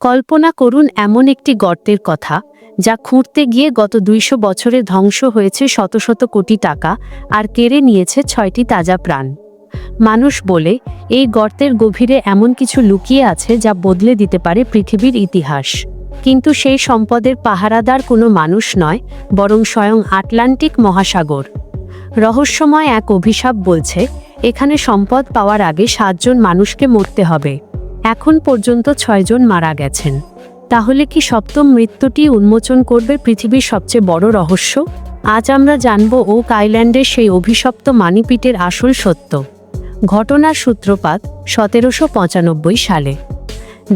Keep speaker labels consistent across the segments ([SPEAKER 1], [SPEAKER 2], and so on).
[SPEAKER 1] কল্পনা করুন এমন একটি গর্তের কথা যা খুঁড়তে গিয়ে গত ২০০ বছরে ধ্বংস হয়েছে শত শত কোটি টাকা আর কেড়ে নিয়েছে ৬টি তাজা প্রাণ। মানুষ বলে এই গর্তের গভীরে এমন কিছু লুকিয়ে আছে যা বদলে দিতে পারে পৃথিবীর ইতিহাস। কিন্তু সেই সম্পদের পাহারাদার কোনো মানুষ নয়, বরং স্বয়ং আটলান্টিক মহাসাগর। রহস্যময় এক অভিশাপ বলছে এখানে সম্পদ পাওয়ার আগে ৭ জন মানুষকে মরতে হবে। এখন পর্যন্ত ৬ জন মারা গেছেন। তাহলে কি সপ্তম মৃত্যুটি উন্মোচন করবে পৃথিবীর সবচেয়ে বড় রহস্য? আজ আমরা জানব ওক আইল্যান্ডের সেই অভিশপ্ত মানিপিটের আসল সত্য। ঘটনার সূত্রপাত ১৭৯৫ সালে।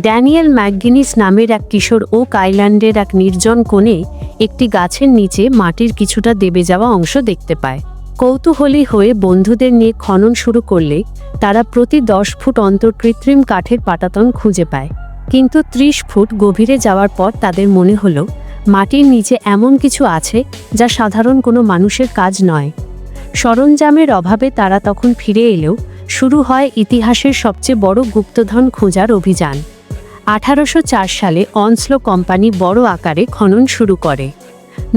[SPEAKER 1] ড্যানিয়েল ম্যাকগিনিস নামের এক কিশোর ওক আইল্যান্ডের এক নির্জন কোণে একটি গাছের নিচে মাটির কিছুটা দেবে যাওয়া অংশ দেখতে পায়। কৌতূহলী হয়ে বন্ধুদের নিয়ে খনন শুরু করলে তারা প্রতি ১০ ফুট অন্তর কৃত্রিম কাঠের পাটাতন খুঁজে পায়। কিন্তু ৩০ ফুট গভীরে যাওয়ার পর তাদের মনে হলো মাটির নিচে এমন কিছু আছে যা সাধারণ কোনো মানুষের কাজ নয়। সরঞ্জামের অভাবে তারা তখন ফিরে এলেও শুরু হয় ইতিহাসের সবচেয়ে বড় গুপ্তধন খোঁজার অভিযান। ১৮০৪ সালে অনস্লো কোম্পানি বড় আকারে খনন শুরু করে।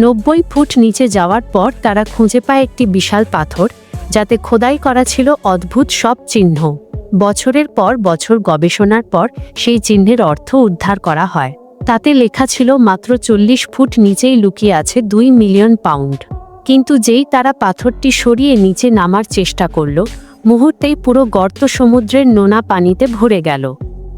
[SPEAKER 1] ৯০ ফুট নিচে যাওয়ার পর তারা খুঁজে পায় একটি বিশাল পাথর, যাতে খোদাই করা ছিল অদ্ভুত সব চিহ্ন। বছরের পর বছর গবেষণার পর সেই চিহ্নের অর্থ উদ্ধার করা হয়। তাতে লেখা ছিল মাত্র ৪০ ফুট নিচেই লুকিয়ে আছে ২ মিলিয়ন পাউন্ড। কিন্তু যেই তারা পাথরটি সরিয়ে নিচে নামার চেষ্টা করল, মুহূর্তেই পুরো গর্ত সমুদ্রের নোনা পানিতে ভরে গেল।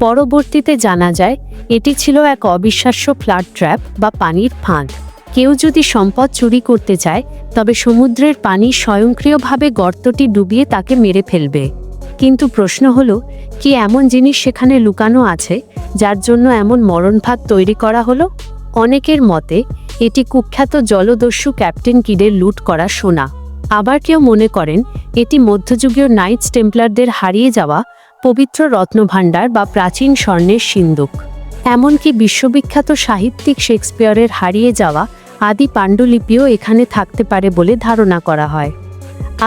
[SPEAKER 1] পরবর্তীতে জানা যায় এটি ছিল এক অবিশ্বাস্য ফ্লাড ট্র্যাপ বা পানির ফাঁদ। কেউ যদি সম্পদ চুরি করতে চায় তবে সমুদ্রের পানি স্বয়ংক্রিয়ভাবে গর্তটি ডুবিয়ে তাকে মেরে ফেলবে। কিন্তু প্রশ্ন হলো, কি এমন জিনিস সেখানে লুকানো আছে যার জন্য এমন মরণফাঁদ তৈরি করা হলো? অনেকের মতে এটি কুখ্যাত জলদস্যু ক্যাপ্টেন কিডের লুট করা সোনা। আবার কেউ মনে করেন এটি মধ্যযুগীয় নাইটস টেম্পলারদের হারিয়ে যাওয়া পবিত্র রত্নভাণ্ডার বা প্রাচীন স্বর্ণের সিন্দুক। এমনকি বিশ্ববিখ্যাত সাহিত্যিক শেক্সপিয়রের হারিয়ে যাওয়া আদি পাণ্ডুলিপিও এখানে থাকতে পারে বলে ধারণা করা হয়।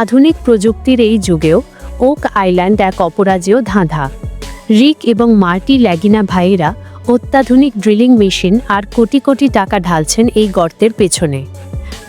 [SPEAKER 1] আধুনিক প্রযুক্তির এই যুগেও ওক আইল্যান্ড এক অপরাজেয় ধাঁধা। রিক এবং মার্টি ল্যাগিনা ভাইয়েরা অত্যাধুনিক ড্রিলিং মেশিন আর কোটি কোটি টাকা ঢালছেন এই গর্তের পেছনে।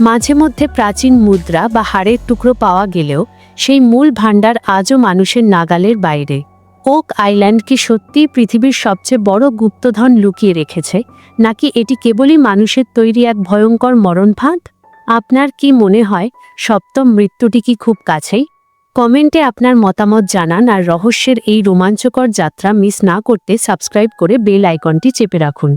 [SPEAKER 1] মাঝে মধ্যে প্রাচীন মুদ্রা বা হাড়ের টুকরো পাওয়া গেলেও সেই মূল ভাণ্ডার আজও মানুষের নাগালের বাইরে। ওক আইল্যান্ড কি সত্যিই পৃথিবীর সবচেয়ে বড় গুপ্তধন লুকিয়ে রেখেছে, নাকি এটি কেবলই মানুষের তৈরি এক ভয়ঙ্কর মরণফাঁদ? আপনার কি মনে হয় সপ্তম মৃত্যুটি কি খুব কাছেই? কমেন্টে আপনার মতামত জানান, আর রহস্যের এই রোমাঞ্চকর যাত্রা মিস না করতে সাবস্ক্রাইব করে বেল আইকনটি চেপে রাখুন।